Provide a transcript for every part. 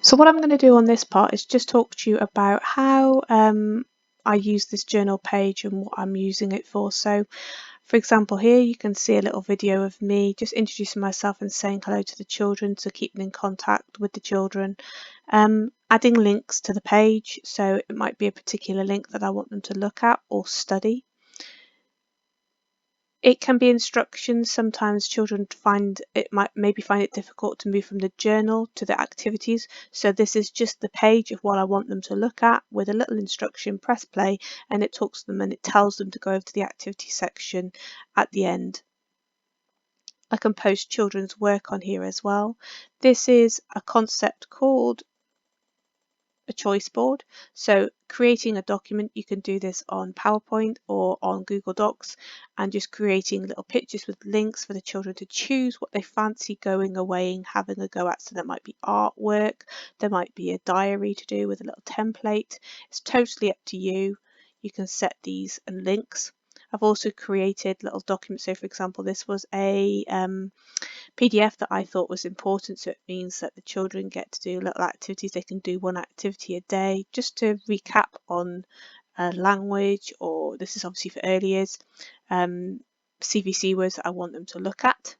So what I'm going to do on this part is just talk to you about how I use this journal page and what I'm using it for. So for example, here you can see a little video of me just introducing myself and saying hello to the children, so keeping in contact with the children. Adding links to the page, so it might be a particular link that I want them to look at or study. It can be instructions. Sometimes children find it find it difficult to move from the journal to the activities. So this is just the page of what I want them to look at with a little instruction. Press play and it talks to them and it tells them to go over to the activity section at the end. I can post children's work on here as well. This is a concept called a choice board. So creating a document, you can do this on PowerPoint or on Google Docs, and just creating little pictures with links for the children to choose what they fancy going away and having a go at. So that might be artwork, there might be a diary to do with a little template. It's totally up to you. You can set these and links. I've also created little documents. So for example, this was a PDF that I thought was important, so it means that the children get to do little activities. They can do one activity a day, just to recap on language, or this is obviously for early years, CVC words that I want them to look at.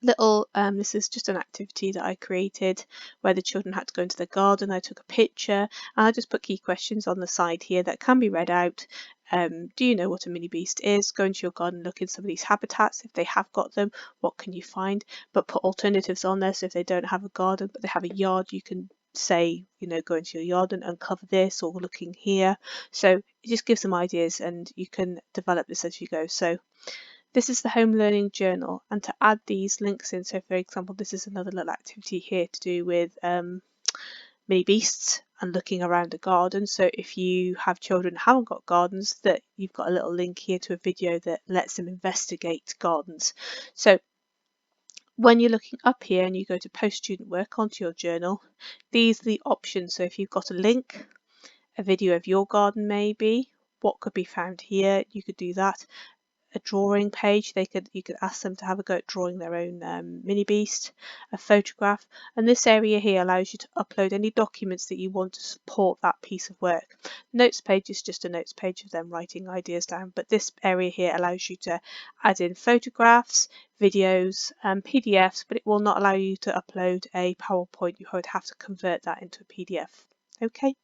This is just an activity that I created where the children had to go into the garden. I took a picture and I just put key questions on the side here that can be read out. Do you know what a mini beast is? Go into your garden, look in some of these habitats. If they have got them, what can you find? But put alternatives on there. So if they don't have a garden but they have a yard, you can say, go into your yard and uncover this, or looking here. So it just gives them ideas and you can develop this as you go. So this is the home learning journal, and to add these links in, so for example, this is another little activity here to do with mini beasts and looking around a garden. So if you have children who haven't got gardens, that you've got a little link here to a video that lets them investigate gardens. So when you're looking up here and you go to post student work onto your journal, these are the options. So if you've got a link, a video of your garden maybe, what could be found here, you could do that. A drawing page, you could ask them to have a go at drawing their own mini beast, a photograph, and this area here allows you to upload any documents that you want to support that piece of work. Notes page is just a notes page of them writing ideas down, but this area here allows you to add in photographs, videos, PDFs, but it will not allow you to upload a PowerPoint. You would have to convert that into a PDF. Okay.